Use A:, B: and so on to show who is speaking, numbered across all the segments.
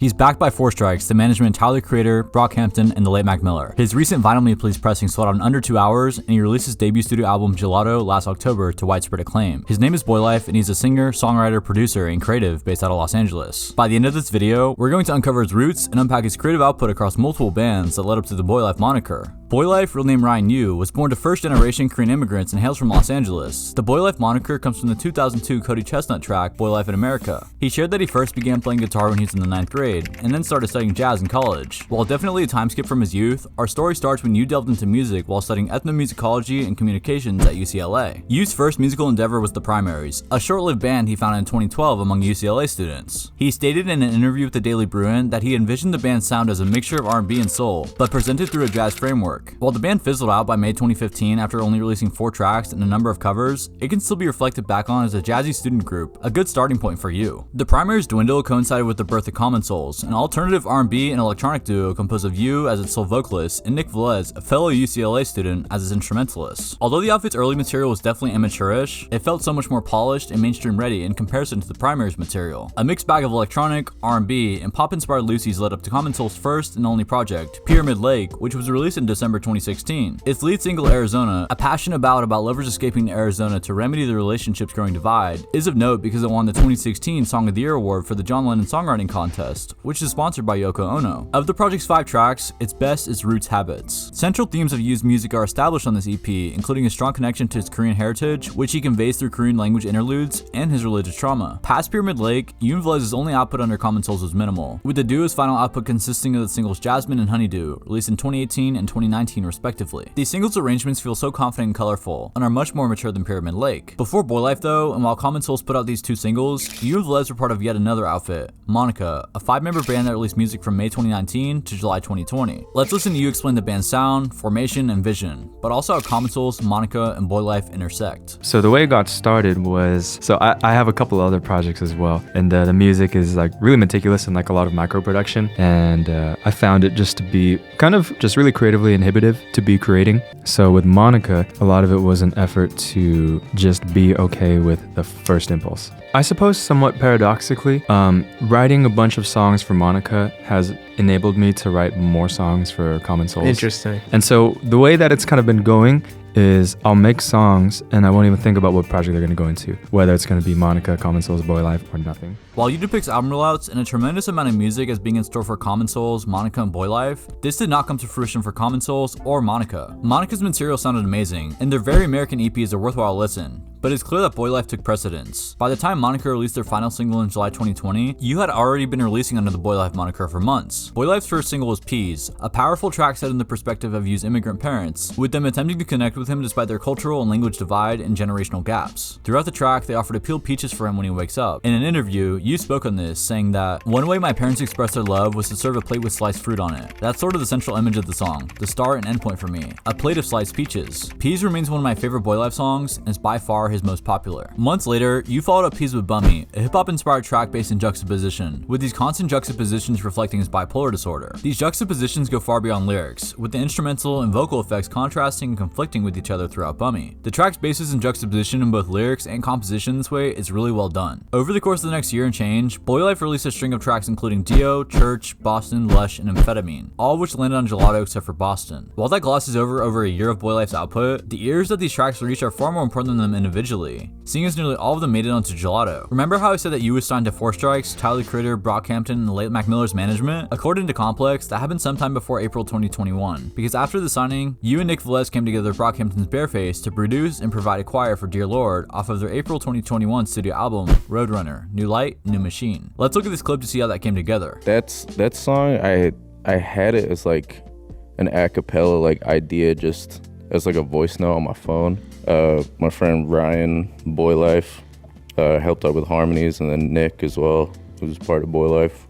A: He's backed by Four Strikes, the management of Tyler the Creator, Brockhampton, and the late Mac Miller. His recent vinyl me please pressing sold out in under 2 hours, and he released his debut studio album Gelato last October to widespread acclaim. His name is Boylife, and he's a singer, songwriter, producer, and creative based out of Los Angeles. By the end of this video, we're going to uncover his roots and unpack his creative output across multiple bands that led up to the Boylife moniker. Boylife, real name Ryan Yu, was born to first-generation Korean immigrants and hails from Los Angeles. The Boylife moniker comes from the 2002 Cody Chestnut track, Boylife in America. He shared that he first began playing guitar when he was in the 9th grade, and then started studying jazz in college. While definitely a time skip from his youth, our story starts when Yu delved into music while studying ethnomusicology and communications at UCLA. Yu's first musical endeavor was the Primaries, a short-lived band he founded in 2012 among UCLA students. He stated in an interview with the Daily Bruin that he envisioned the band's sound as a mixture of R&B and soul, but presented through a jazz framework. While the band fizzled out by May 2015 after only releasing 4 tracks and a number of covers, it can still be reflected back on as a jazzy student group, a good starting point for Yu. The Primaries' dwindle coincided with the birth of Common Souls, an alternative R&B and electronic duo composed of Yu as its sole vocalist and Nick Velez, a fellow UCLA student, as its instrumentalist. Although the outfit's early material was definitely amateurish, it felt so much more polished and mainstream ready in comparison to the Primaries' material. A mixed bag of electronic, R&B, and pop-inspired Lucy's led up to Common Soul's first and only project, Pyramid Lake, which was released in December 2016. Its lead single, Arizona, a passionate ballad about lovers escaping to Arizona to remedy the relationship's growing divide, is of note because it won the 2016 Song of the Year award for the John Lennon Songwriting Contest, which is sponsored by Yoko Ono. Of the project's 5 tracks, its best is Roots Habits. Central themes of Yu's music are established on this EP, including a strong connection to his Korean heritage, which he conveys through Korean language interludes, and his religious trauma. Past Pyramid Lake, Yu and Velez's only output under Common Souls was minimal, with the duo's final output consisting of the singles Jasmine and Honeydew, released in 2018 and 2019 respectively. These singles' arrangements feel so confident and colorful, and are much more mature than Pyramid Lake. Before Boylife though, and while Common Souls put out these 2 singles, Yu and Velez were part of yet another outfit, Mmmonika, a 5-member band that released music from May 2019 to July 2020. Let's listen to Yu explain the band's sound, formation, and vision, but also how Common Souls, Mmmonika, and Boylife intersect.
B: So the way it got started was, I have a couple other projects as well, and the music is like really meticulous and like a lot of micro production, and I found it just to be kind of just really creatively inhibitive to be creating. So with Mmmonika, a lot of it was an effort to just be okay with the first impulse. I suppose somewhat paradoxically, writing a bunch of songs for Mmmonika has enabled me to write more songs for Common Souls.
C: Interesting.
B: And so the way that it's kind of been going is I'll make songs and I won't even think about what project they're going to go into, whether it's going to be Mmmonika, Common Souls, Boylife, or nothing.
A: While Yu depicts album rollouts and a tremendous amount of music as being in store for Common Souls, Mmmonika, and Boylife, this did not come to fruition for Common Souls or Mmmonika. Mmonika's material sounded amazing, and their very American EP is a worthwhile listen, but it's clear that Boylife took precedence. By the time Mmmonika released their final single in July 2020, Yu had already been releasing under the Boylife moniker for months. Boylife's first single was Peas, a powerful track set in the perspective of Yu's immigrant parents, with them attempting to connect with him despite their cultural and language divide and generational gaps. Throughout the track, they offer to peel peaches for him when he wakes up. In an interview, Yu spoke on this, saying that, "One way my parents expressed their love was to serve a plate with sliced fruit on it. That's sort of the central image of the song, the start and end point for me. A plate of sliced peaches." Peas remains one of my favorite Boylife songs, and is by far his most popular. Months later, Yu followed up Peas with Bummy, a hip-hop inspired track based in juxtaposition, with these constant juxtapositions reflecting his bipolar disorder. These juxtapositions go far beyond lyrics, with the instrumental and vocal effects contrasting and conflicting with each other throughout Bummy. The track's basis and juxtaposition in both lyrics and composition this way is really well done. Over the course of the next year and change, Boylife released a string of tracks including Dio, Church, Boston, Lush, and Amphetamine, all of which landed on Gelato except for Boston. While that glosses over a year of Boylife's output, the ears that these tracks reach are far more important than them individually, seeing as nearly all of them made it onto Gelato. Remember how I said that Yu was signed to Four Strikes, Tyler the Creator, Brockhampton, and the late Mac Miller's management? According to Complex, that happened sometime before April 2021, because after the signing, Yu and Nick Velez came together with Brockhampton's Bareface to produce and provide a choir for Dear Lord off of their April 2021 studio album, Roadrunner, New Light, New Machine. Let's look at this clip to see how that came together.
D: That song, I had it as like an a cappella like idea, just as like a voice note on my phone. My friend Ryan, Boylife, helped out with harmonies, and then Nick as well, who's part of Boylife,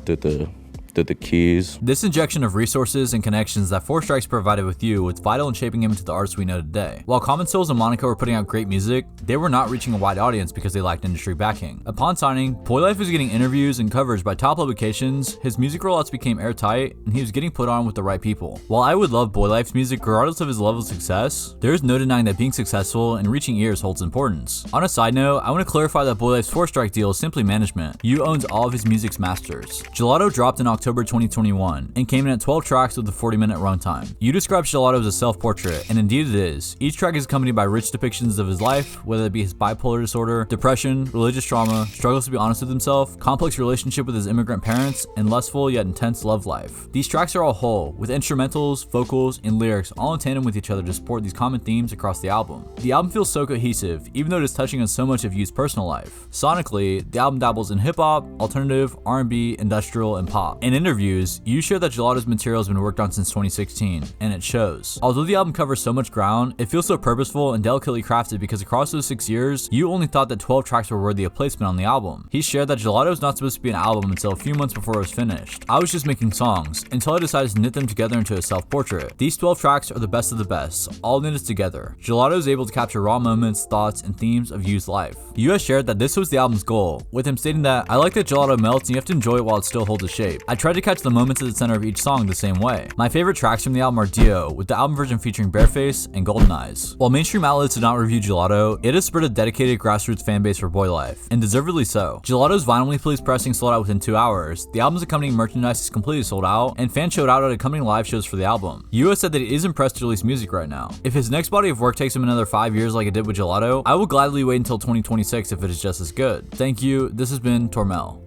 D: did the did the keys.
A: This injection of resources and connections that 4 Strikes provided with you was vital in shaping him into the artist we know today. While Common Souls and Mmmonika were putting out great music, they were not reaching a wide audience because they lacked industry backing. Upon signing, Boylife was getting interviews and coverage by top publications, his music rollouts became airtight, and he was getting put on with the right people. While I would love Boylife's music regardless of his level of success, there is no denying that being successful and reaching ears holds importance. On a side note, I want to clarify that Boylife's 4 Strike deal is simply management. You owns all of his music's masters. Gelato dropped in October 2021 and came in at 12 tracks with a 40-minute runtime. You describe Gelato as a self-portrait, and indeed it is. Each track is accompanied by rich depictions of his life, whether it be his bipolar disorder, depression, religious trauma, struggles to be honest with himself, complex relationship with his immigrant parents, and lustful yet intense love life. These tracks are all whole, with instrumentals, vocals, and lyrics all in tandem with each other to support these common themes across the album. The album feels so cohesive, even though it is touching on so much of You's personal life. Sonically, the album dabbles in hip-hop, alternative, R&B, industrial, and pop. In interviews, You share that Gelato's material has been worked on since 2016, and it shows. Although the album covers so much ground, it feels so purposeful and delicately crafted because across those 6 years, You only thought that 12 tracks were worthy of placement on the album. He shared that Gelato was not supposed to be an album until a few months before it was finished. I was just making songs, until I decided to knit them together into a self-portrait. These 12 tracks are the best of the best, all knitted together. Gelato is able to capture raw moments, thoughts, and themes of You's life. You has shared that this was the album's goal, with him stating that, "I like that Gelato melts and you have to enjoy it while it still holds its shape. I tried to catch the moments at the center of each song the same way." My favorite tracks from the album are Dio, with the album version featuring Bareface and Golden Eyes. While mainstream outlets did not review Gelato, it has spurred a dedicated grassroots fanbase for Boylife, and deservedly so. Gelato's vinyl please pressing sold out within 2 hours, the album's accompanying merchandise is completely sold out, and fans showed out at accompanying live shows for the album. You has said that he is impressed to release music right now. If his next body of work takes him another 5 years like it did with Gelato, I will gladly wait until 2026 if it is just as good. Thank you, this has been TORMEALL.